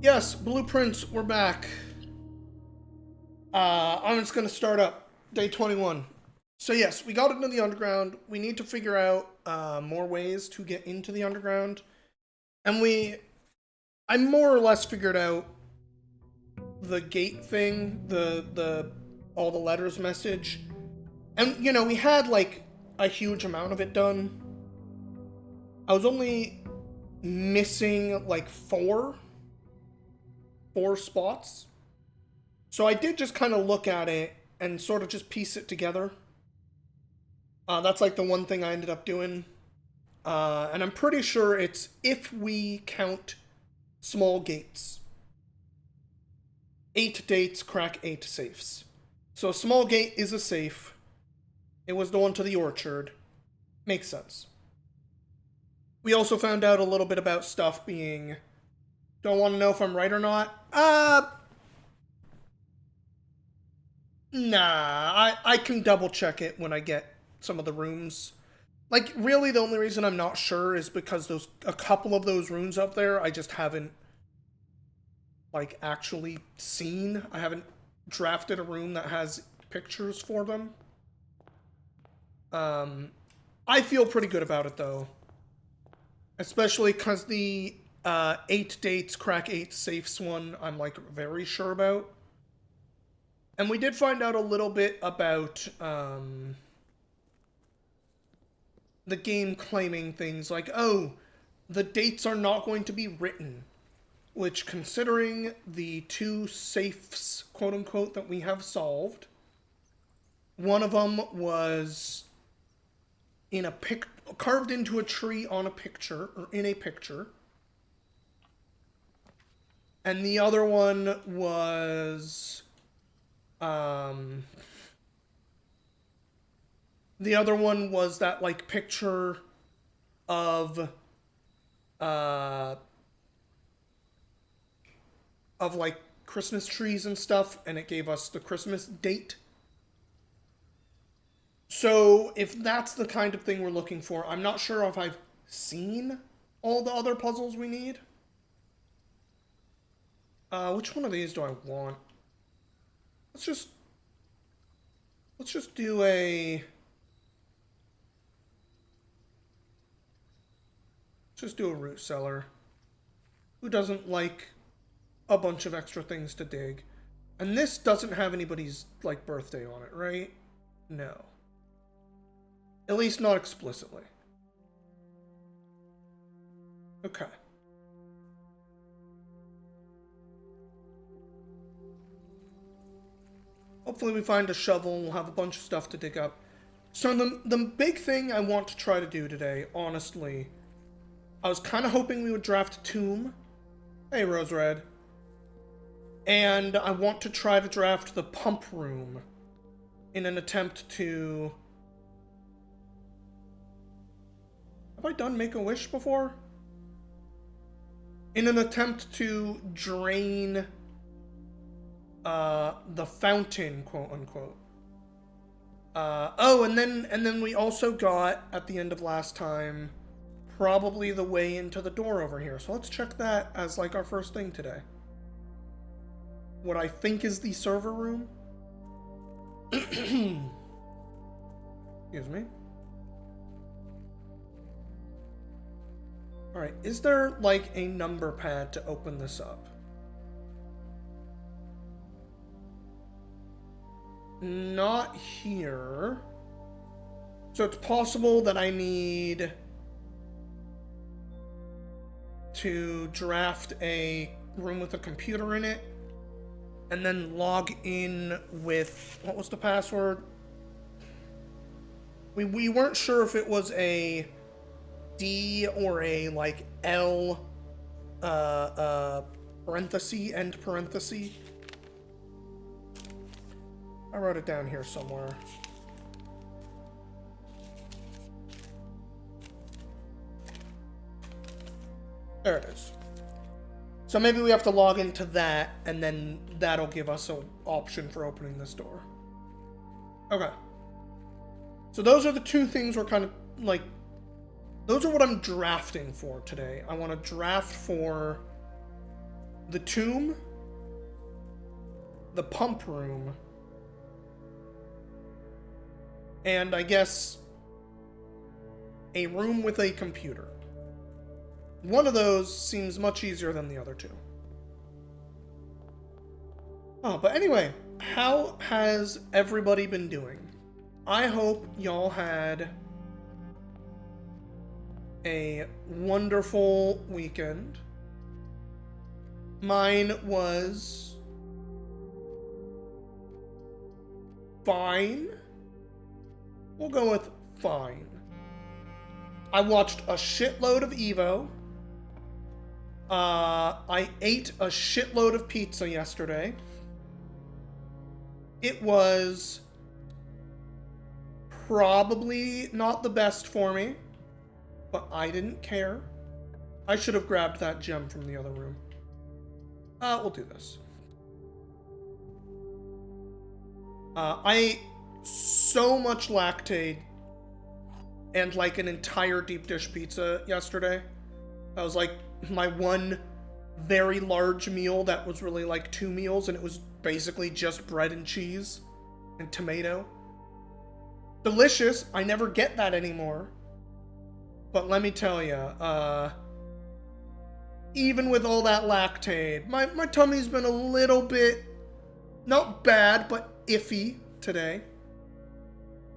Yes, blueprints, we're back. I'm just gonna start up day 21. So yes, we got into the underground. We need to figure out more ways to get into the underground. And I more or less figured out the gate thing, the all the letters message. And, you know, we had like a huge amount of it done. I was only missing like four spots. So I did just kind of look at it and sort of just piece it together. That's like the one thing I ended up doing. And I'm pretty sure it's if we count small gates. 8 dates crack 8 safes. So a small gate is a safe. It was the one to the orchard. Makes sense. We also found out a little bit about stuff being... Don't want to know if I'm right or not? Nah, I can double check it when I get some of the rooms. Like, really, the only reason I'm not sure is because a couple of those rooms up there I just haven't, like, actually seen. I haven't drafted a room that has pictures for them. I feel pretty good about it, though. Especially because the 8 dates crack 8 safes one I'm, like, very sure about. And we did find out a little bit about the game claiming things like, oh, the dates are not going to be written. Which, considering the 2 safes, quote-unquote, that we have solved, one of them was in carved into a tree on a picture, or in a picture. And the other one was... the other one was that, like, picture of like, Christmas trees and stuff, and it gave us the Christmas date. So, if that's the kind of thing we're looking for, I'm not sure if I've seen all the other puzzles we need. Which one of these do I want? Let's just do a... Just do a root cellar. Who doesn't like a bunch of extra things to dig? And this doesn't have anybody's, like, birthday on it, right? No. At least not explicitly. Okay. Hopefully we find a shovel and we'll have a bunch of stuff to dig up. So the big thing I want to try to do today, honestly... I was kind of hoping we would draft Tomb. Hey, Rose Red. And I want to try to draft the Pump Room in an attempt to... Have I done Make-A-Wish before? In an attempt to drain the fountain, quote-unquote. Oh, and then we also got, at the end of last time... probably the way into the door over here. So let's check that as, like, our first thing today. What I think is the server room. Excuse me. Alright, is there, like, a number pad to open this up? Not here. So it's possible that I need... to draft a room with a computer in it, and then log in with, what was the password? We weren't sure if it was a D or a, like, L, parenthesis, end parenthesis. I wrote it down here somewhere. There it is. So maybe we have to log into that, and then that'll give us an option for opening this door. Okay. So those are the 2 things we're kind of, like... Those are what I'm drafting for today. I want to draft for the tomb, the pump room, and I guess a room with a computer. One of those seems much easier than the other two. Oh, but anyway, how has everybody been doing? I hope y'all had a wonderful weekend. Mine was fine. We'll go with fine. I watched a shitload of Evo. I ate a shitload of pizza yesterday. It was probably not the best for me, but I didn't care. I should have grabbed that gem from the other room. We'll do this. I ate so much lactate and like an entire deep dish pizza yesterday. That was like my one very large meal that was really like 2 meals, and it was basically just bread and cheese and tomato. Delicious. I never get that anymore. But let me tell you, even with all that lactate, my tummy's been a little bit, not bad, but iffy today.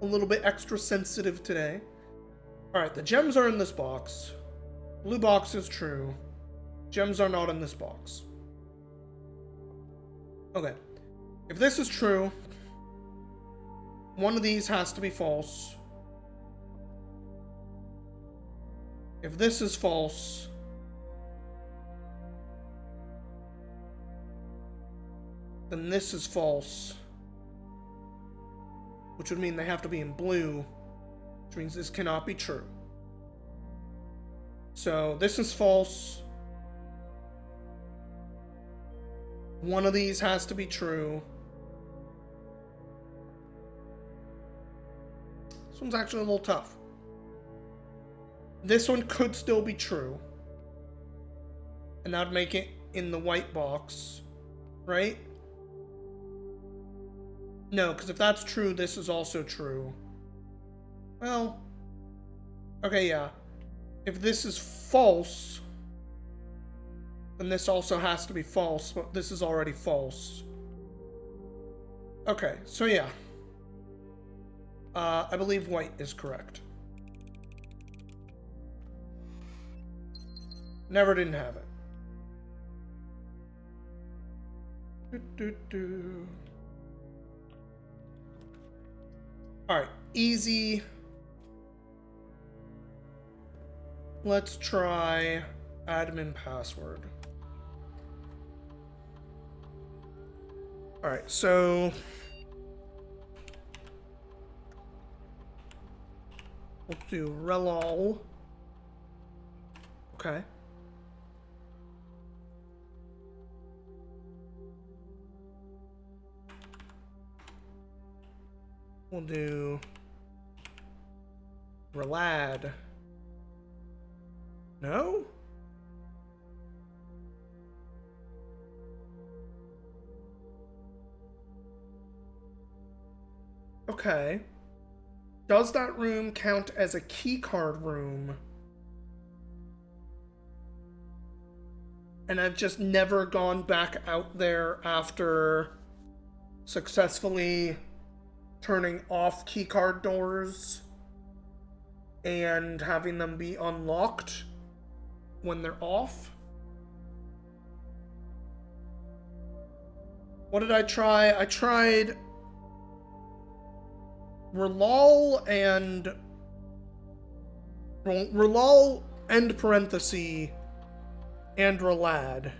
A little bit extra sensitive today. Alright, the gems are in this box. Blue box is true. Gems are not in this box. Okay. If this is true, one of these has to be false. If this is false, then this is false. Which would mean they have to be in blue, which means this cannot be true. So this is false. One of these has to be true. This one's actually a little tough. This one could still be true. And that would make it in the white box, right? No, because if that's true, this is also true. Well, okay, yeah. If this is false, then this also has to be false, but this is already false. Okay, so yeah. I believe white is correct. Never didn't have it. Alright, easy. Let's try admin password. Alright, so we'll do relol. Okay. We'll do relad. No? Okay. Does that room count as a keycard room? And I've just never gone back out there after successfully turning off keycard doors and having them be unlocked when they're off. What did I try? I tried relol end parenthesis and relad.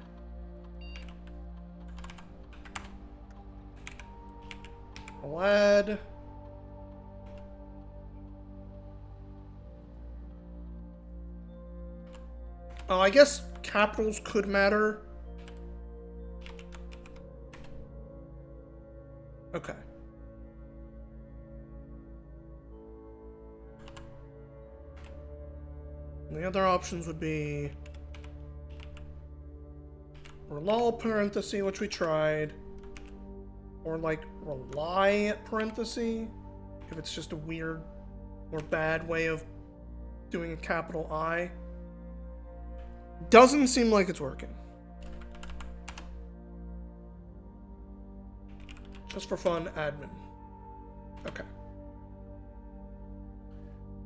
Relad. Oh, I guess capitals could matter. Okay. And the other options would be or lull parenthesis, which we tried, or like rely parenthesis, if it's just a weird or bad way of doing a capital I. Doesn't seem like it's working. Just for fun, admin. Okay.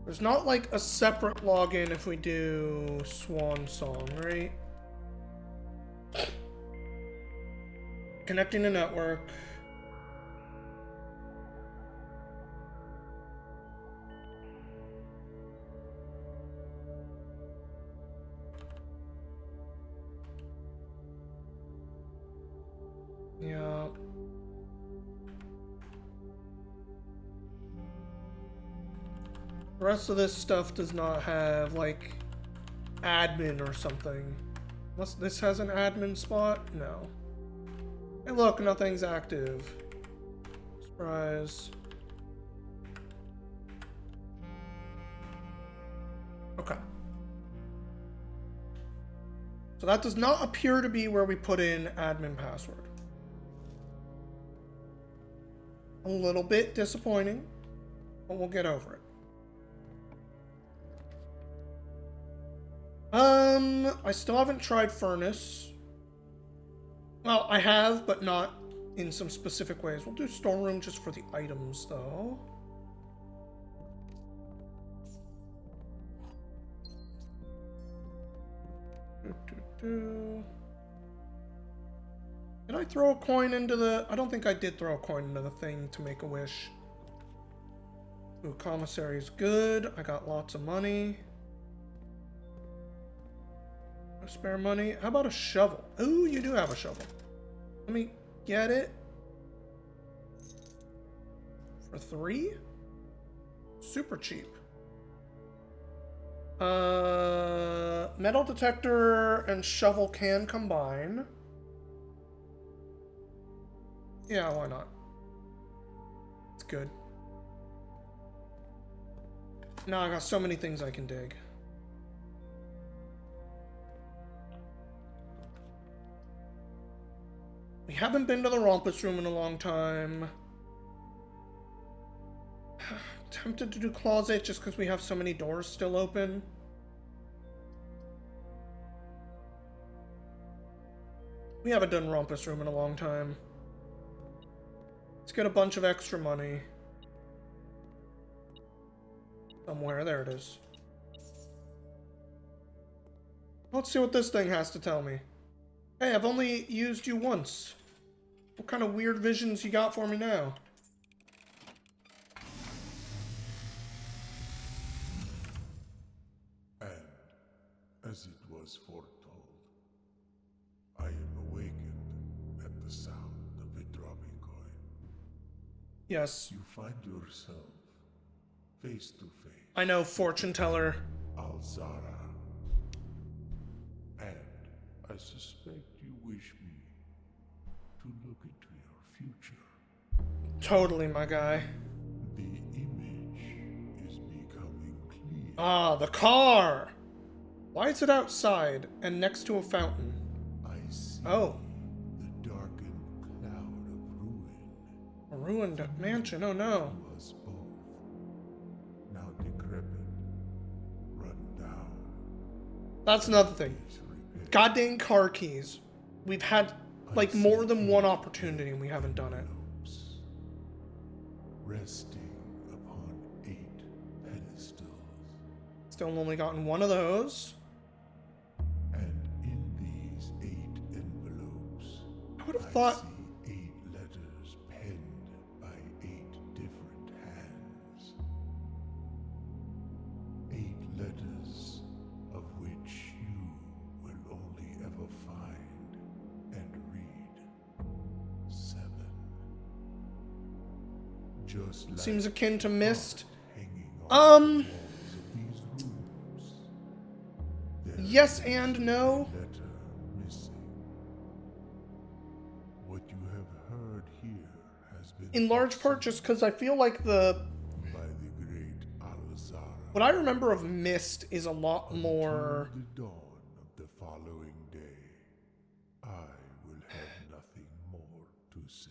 There's not like a separate login if we do Swan Song, right? Connecting to network. Yeah. The rest of this stuff does not have, like, admin or something. Unless this has an admin spot? No. Hey, look, nothing's active. Surprise. Okay. So that does not appear to be where we put in admin password. A little bit disappointing, but we'll get over it. I still haven't tried Furnace. Well, I have, but not in some specific ways. We'll do storeroom just for the items, though. Did I throw a coin into the... I don't think I did throw a coin into the thing to make a wish. Ooh, commissary is good. I got lots of money. No spare money. How about a shovel? Ooh, you do have a shovel. Let me get it. For 3? Super cheap. Metal detector and shovel can combine. Yeah, why not? It's good. Now I got so many things I can dig. We haven't been to the Rumpus Room in a long time. Tempted to do closet just because we have so many doors still open. We haven't done Rumpus Room in a long time. Let's get a bunch of extra money. Somewhere, there it is. Let's see what this thing has to tell me. Hey, I've only used you once. What kind of weird visions you got for me now? And, as it was foretold, I am awakened at the sound of a dropping coin. Yes. You find yourself face to face. I know, fortune teller. Alzara. And I suspect you wish me to look into your future. Totally, my guy. The image is becoming clear. Ah, the car! Why is it outside and next to a fountain? I see Oh. the darkened cloud of ruin. A ruined mansion, oh no. To us both. Now decrepit, run down. That's another thing. Is repaired. Goddamn car keys. We've had, like, more than one opportunity and we haven't done it. Globes, resting upon 8 pedestals. Still only gotten one of those. And in these 8 envelopes, I would have I thought... see 8 letters penned by 8 different hands. 8 letters of which you will only ever find and read 7. Just like Seems akin to Mist. hanging on the walls Um, of these rooms. There yes is and no. a letter missing. What you have heard here has been In large part just because I feel like the... by the great Alzara. What I remember of Mist is a lot more... Until the dawn of the following day, I say?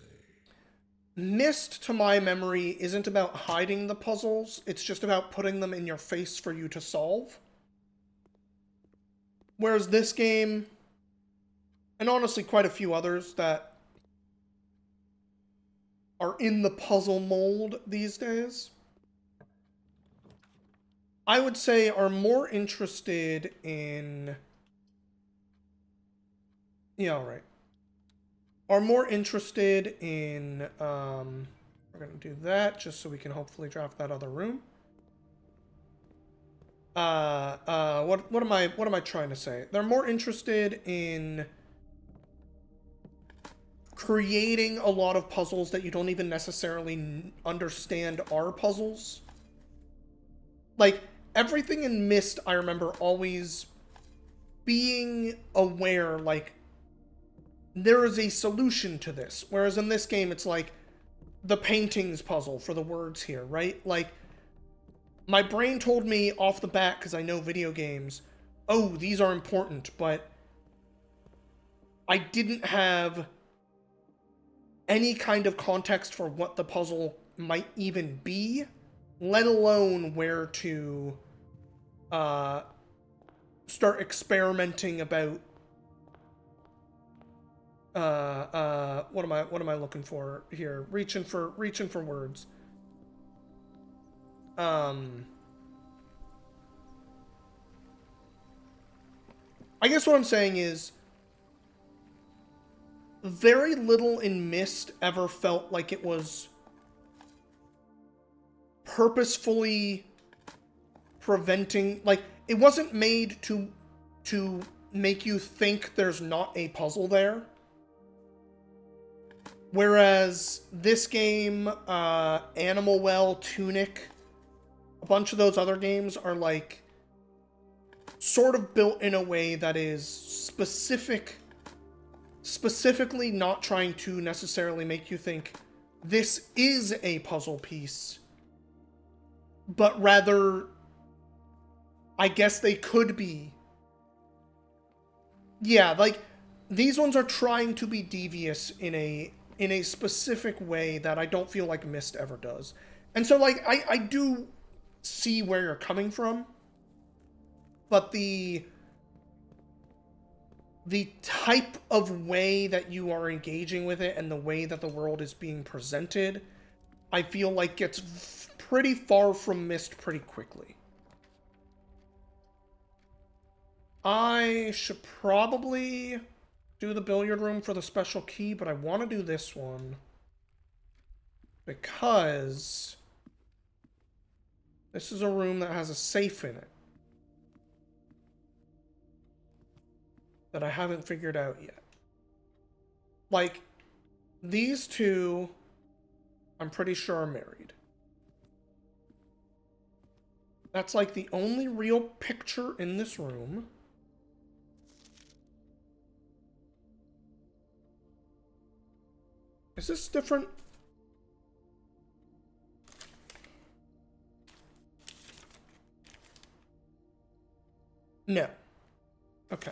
Myst, to my memory, isn't about hiding the puzzles. It's just about putting them in your face for you to solve. Whereas this game, and honestly quite a few others that are in the puzzle mold these days, I would say are more interested in... Yeah, alright. Are more interested in... we're going to do that just so we can hopefully draft that other room. What am I trying to say? They're more interested in creating a lot of puzzles that you don't even necessarily understand are puzzles. Like, everything in Myst, I remember always being aware, like, there is a solution to this. Whereas in this game, it's like the paintings puzzle for the words here, right? Like, my brain told me off the bat, because I know video games, oh, these are important, but I didn't have any kind of context for what the puzzle might even be, let alone where to start experimenting about what am I looking for here? Reaching for words. I guess what I'm saying is very little in Myst ever felt like it was purposefully preventing, like, it wasn't made to make you think there's not a puzzle there. Whereas this game, Animal Well, Tunic, a bunch of those other games are like sort of built in a way that is specifically not trying to necessarily make you think this is a puzzle piece, but rather, I guess they could be. Yeah, like, these ones are trying to be devious in a specific way that I don't feel like Myst ever does. And so, like, I do see where you're coming from, but the type of way that you are engaging with it and the way that the world is being presented, I feel like gets pretty far from Myst pretty quickly. I should probably do the billiard room for the special key, but I want to do this one because this is a room that has a safe in it that I haven't figured out yet. Like, these two, I'm pretty sure are married. That's like the only real picture in this room. Is this different? No. Okay.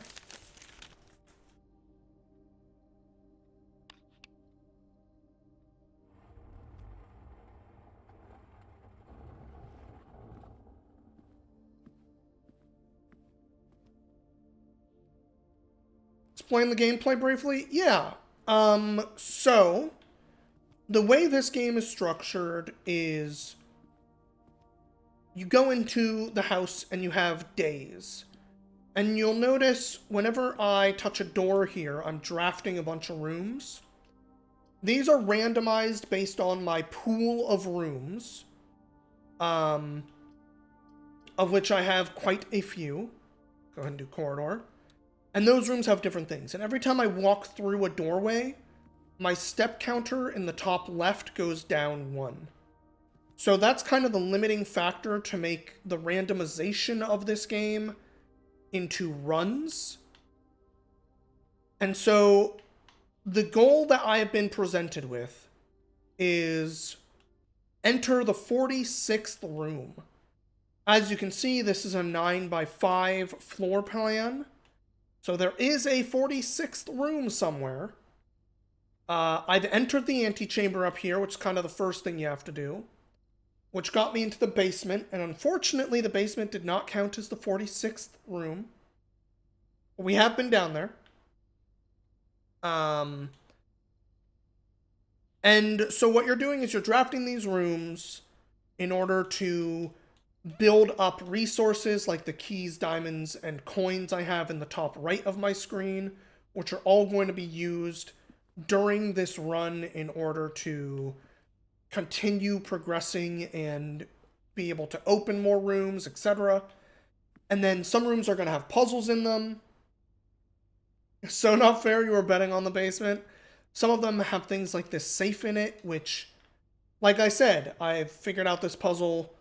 Explain the gameplay briefly? Yeah. So the way this game is structured is you go into the house and you have days. And you'll notice whenever I touch a door here, I'm drafting a bunch of rooms. These are randomized based on my pool of rooms, of which I have quite a few. Go ahead and do corridor. And those rooms have different things. And every time I walk through a doorway, my step counter in the top left goes down 1. So that's kind of the limiting factor to make the randomization of this game into runs. And so the goal that I have been presented with is enter the 46th room. As you can see, this is a 9x5 floor plan. So there is a 46th room somewhere. I'd entered the antechamber up here, which is kind of the first thing you have to do, which got me into the basement, and unfortunately the basement did not count as the 46th room. We have been down there. And so what you're doing is you're drafting these rooms in order to build up resources like the keys, diamonds, and coins I have in the top right of my screen, which are all going to be used during this run in order to continue progressing and be able to open more rooms, etc. And then some rooms are going to have puzzles in them. So not fair, you were betting on the basement. Some of them have things like this safe in it, which, like I said, I've figured out this puzzle.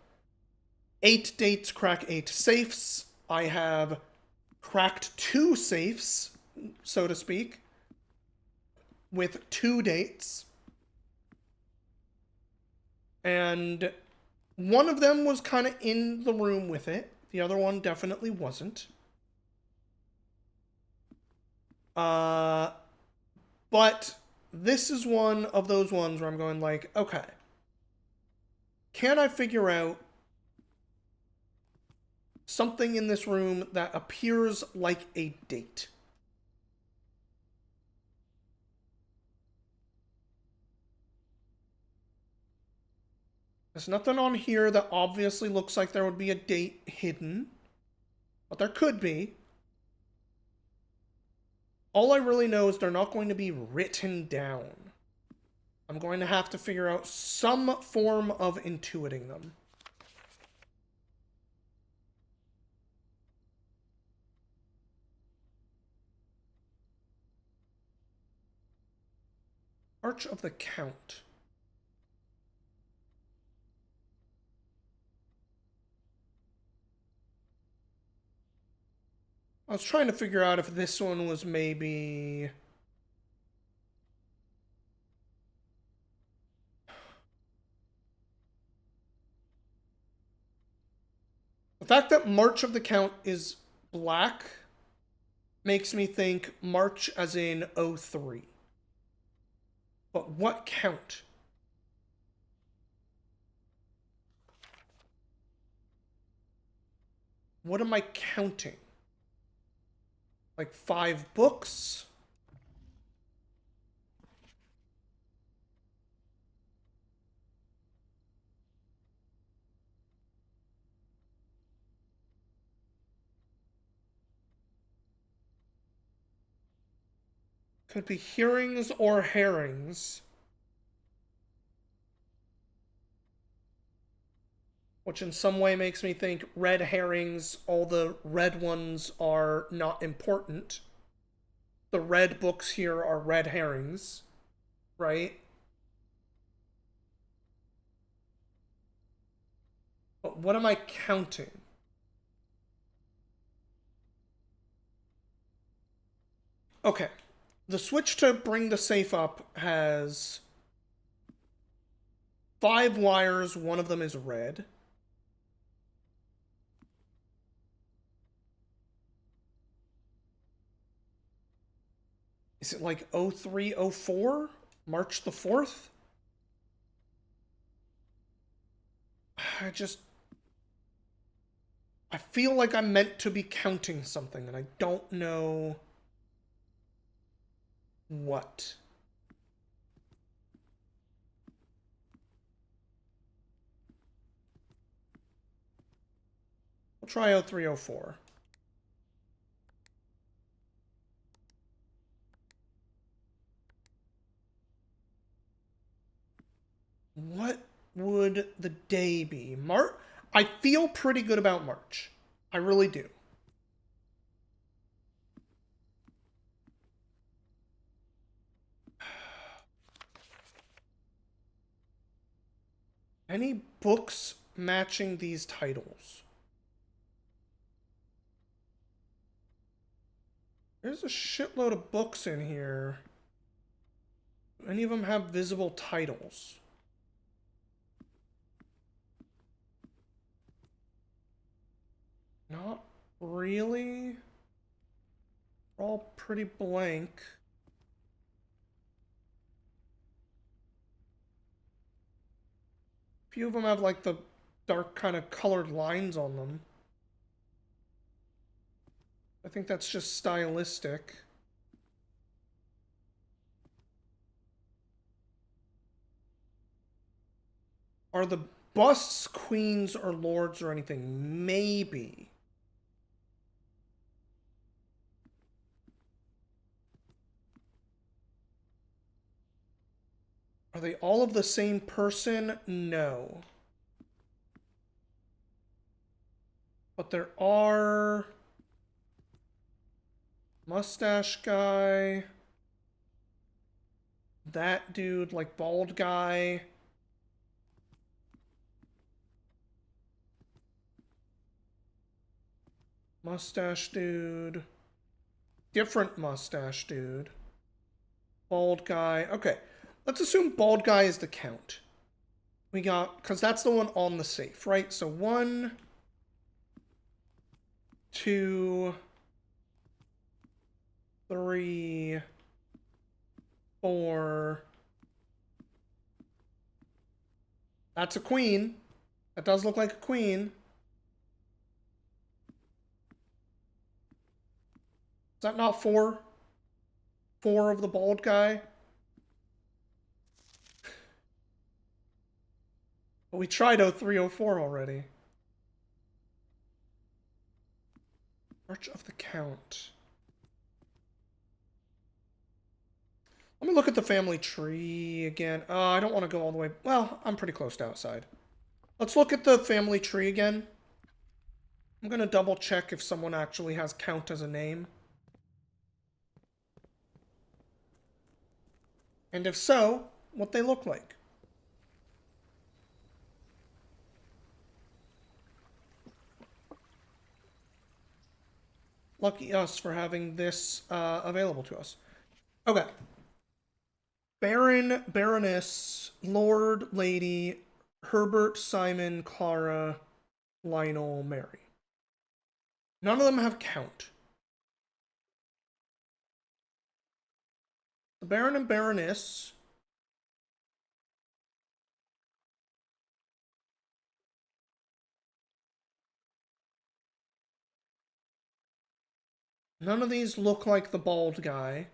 8 dates crack 8 safes. I have cracked 2 safes, so to speak, with 2 dates. And one of them was kind of in the room with it. The other one definitely wasn't. But this is one of those ones where I'm going like, okay, can I figure out something in this room that appears like a date? There's nothing on here that obviously looks like there would be a date hidden, but there could be. All I really know is they're not going to be written down. I'm going to have to figure out some form of intuiting them. Arch of the Count. I was trying to figure out if this one was maybe... The fact that March of the Count is black makes me think March as in 03. But what count? What am I counting? Like 5 books? Could be Herrings or Herrings. Which in some way makes me think red herrings, all the red ones are not important. The red books here are red herrings, right? But what am I counting? Okay. The switch to bring the safe up has 5 wires, one of them is red. Is it like 03, 04? March the 4th? I feel like I'm meant to be counting something, and I don't know what. We'll try 0304. What would the day be? I feel pretty good about March. I really do. Any books matching these titles? There's a shitload of books in here. Do any of them have visible titles? Not really. They're all pretty blank. A few of them have like the dark kind of colored lines on them. I think that's just stylistic. Are the busts queens or lords or anything? Maybe. Are they all of the same person? No. But there are... Mustache guy. That dude, like bald guy. Mustache dude. Different mustache dude. Bald guy. Okay. Let's assume bald guy is the count. We got, because that's the one on the safe, right? So 1, 2, 3, 4. That's a queen. That does look like a queen. Is that not 4? 4 of the bald guy? But we tried 0304 already. March of the Count. Let me look at the family tree again. I don't want to go all the way. Well, I'm pretty close to outside. Let's look at the family tree again. I'm going to double check if someone actually has Count as a name. And if so, what they look like. Lucky us for having this available to us. Okay. Baron, Baroness, Lord, Lady, Herbert, Simon, Clara, Lionel, Mary. None of them have Count. The Baron and Baroness. None of these look like the bald guy.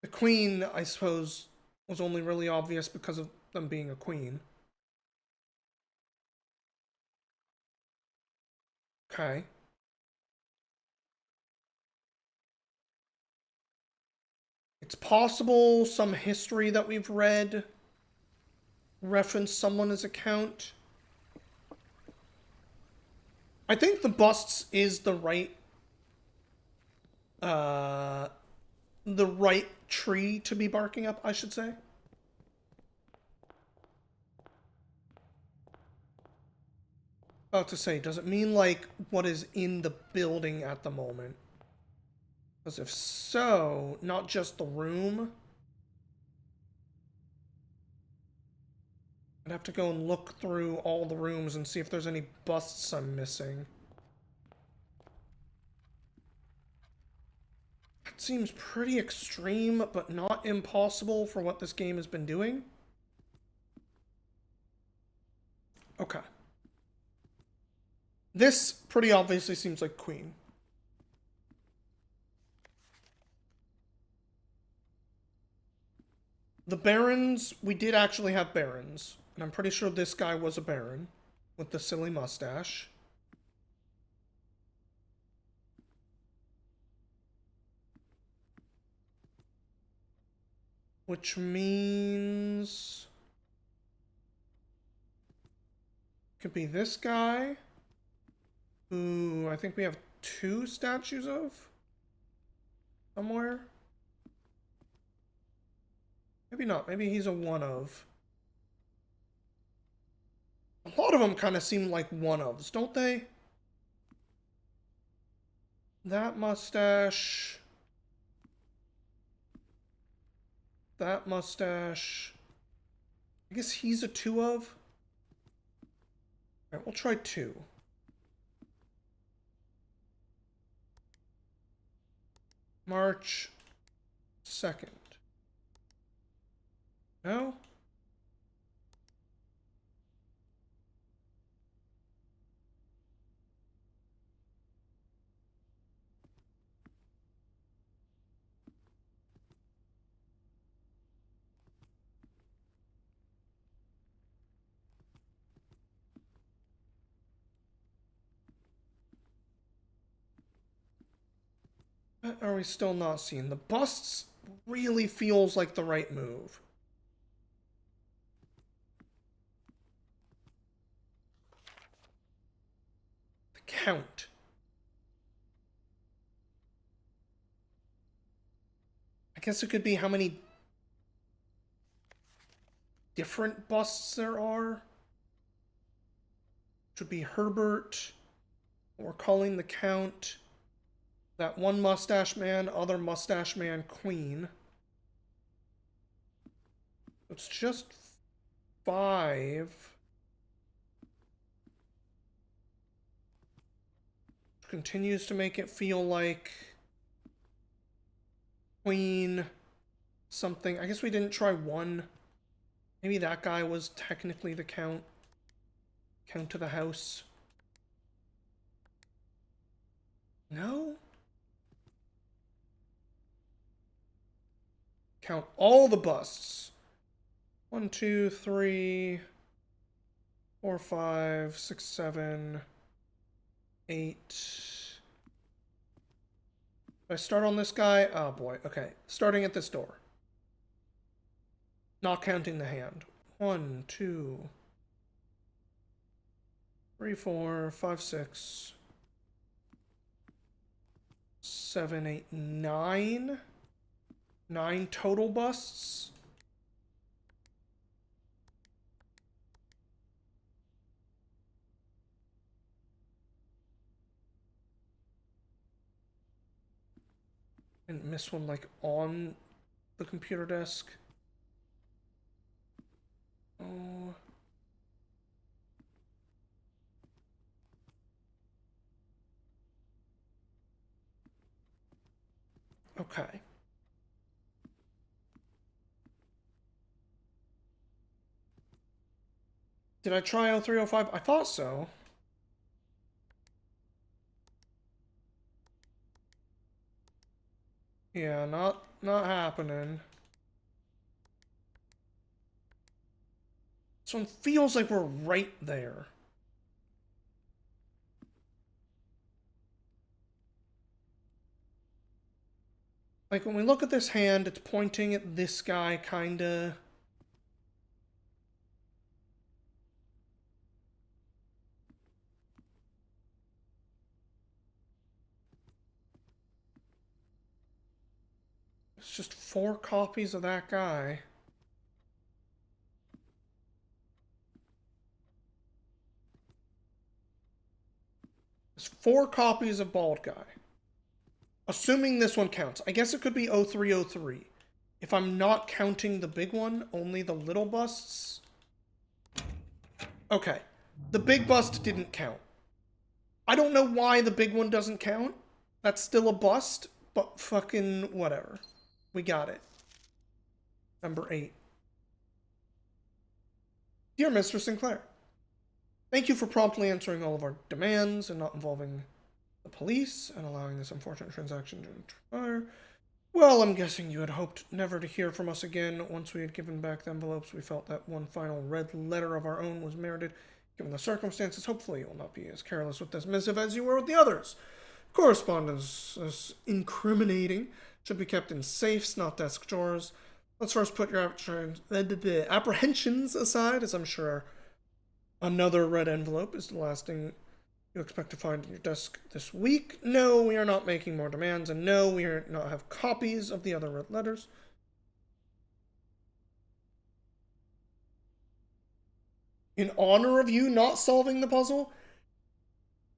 The Queen, I suppose, was only really obvious because of them being a queen. Okay. It's possible some history that we've read referenced someone as a count. I think the busts is the right tree to be barking up, I should say. About to say, does it mean like what is in the building at the moment? Because if so, not just the room. I'd have to go and look through all the rooms and see if there's any busts I'm missing. That seems pretty extreme, but not impossible for what this game has been doing. Okay. This pretty obviously seems like Queen. The Barons, we did actually have Barons. And I'm pretty sure this guy was a Baron with the silly mustache. Which means... could be this guy. Who I think we have 2 statues of. Somewhere. Maybe not. Maybe he's a one of. A lot of them kind of seem like one-ofs, don't they? That mustache. That mustache. I guess he's a 2 of. Alright, we'll try 2. March 2nd. No? What are we still not seeing? The busts really feels like the right move. The count. I guess it could be how many different busts there are. Which would be Herbert. We're calling the count. That one mustache man, other mustache man, queen. It's just 5. Which continues to make it feel like queen something. I guess we didn't try 1. Maybe that guy was technically the count. Count to the house. No? Count all the busts. 1, 2, 3, 4, 5, 6, 7, 8. If I start on this guy, oh boy, okay. Starting at this door. Not counting the hand. 1, 2, 3, 4, 5, 6, 7, 8, 9. 9 total busts. Didn't miss one like on the computer desk. Oh. Okay. Did I try 0305? I thought so. Yeah, not happening. This one feels like we're right there. Like when we look at this hand, it's pointing at this guy, kinda. It's just 4 copies of that guy. There's 4 copies of Bald Guy. Assuming this one counts. I guess it could be 0303. If I'm not counting the big one, only the little busts. Okay. The big bust didn't count. I don't know why the big one doesn't count. That's still a bust, but fucking whatever. We got it. Number 8. Dear Mr. Sinclair, thank you for promptly answering all of our demands and not involving the police and allowing this unfortunate transaction to transpire. Well, I'm guessing you had hoped never to hear from us again. Once we had given back the envelopes, we felt that one final red letter of our own was merited. Given the circumstances, hopefully you will not be as careless with this missive as you were with the others. Correspondence is incriminating. Should be kept in safes, not desk drawers. Let's first put your apprehensions aside, as I'm sure another red envelope is the last thing you expect to find in your desk this week. No, we are not making more demands, and no, we are not have copies of the other red letters. In honor of you not solving the puzzle,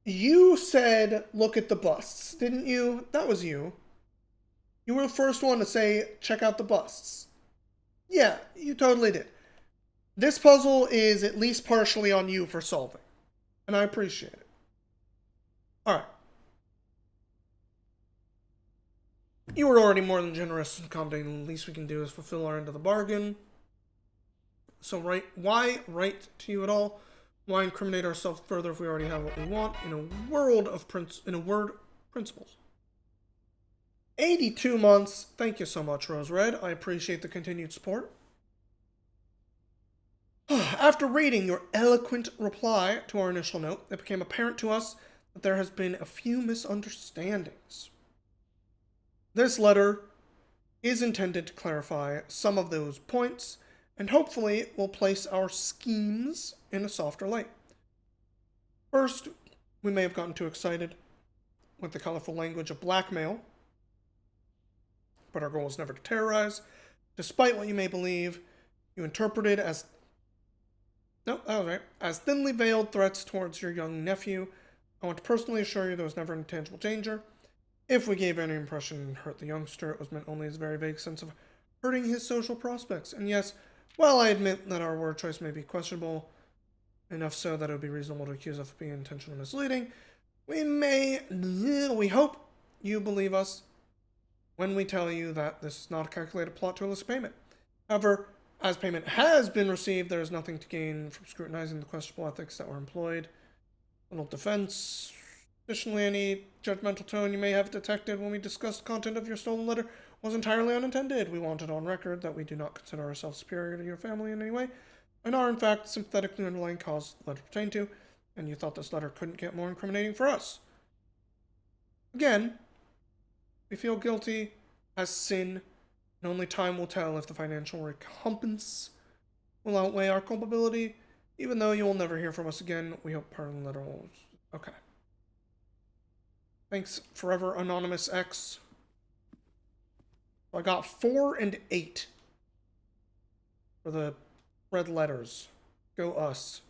you said, look at the busts, didn't you? That was you. You were the first one to say, check out the busts. Yeah, you totally did. This puzzle is at least partially on you for solving. And I appreciate it. Alright. You were already more than generous and accommodating. The least we can do is fulfill our end of the bargain. So why write to you at all? Why incriminate ourselves further if we already have what we want? In a word, principles. 82 months. Thank you so much, Rose Red. I appreciate the continued support. After reading your eloquent reply to our initial note, it became apparent to us that there has been a few misunderstandings. This letter is intended to clarify some of those points, and hopefully will place our schemes in a softer light. First, we may have gotten too excited with the colorful language of blackmail, but our goal was never to terrorize. Despite what you may believe, you interpreted as no, that was right. As thinly veiled threats towards your young nephew. I want to personally assure you there was never any tangible danger. If we gave any impression to hurt the youngster, it was meant only as a very vague sense of hurting his social prospects. And yes, while I admit that our word choice may be questionable, enough so that it would be reasonable to accuse us of being intentionally misleading, we hope you believe us when we tell you that this is not a calculated plot to elicit payment. However, as payment has been received, there is nothing to gain from scrutinizing the questionable ethics that were employed. Little defense. Additionally, any judgmental tone you may have detected when we discussed the content of your stolen letter was entirely unintended. We want it on record that we do not consider ourselves superior to your family in any way, and are in fact sympathetic to the underlying cause the letter pertained to, and you thought this letter couldn't get more incriminating for us. Again, we feel guilty as sin, and only time will tell if the financial recompense will outweigh our culpability. Even though you will never hear from us again, we hope part of the letter will... Okay. Thanks, Forever Anonymous X. I got 4 and 8 for the red letters. Go us.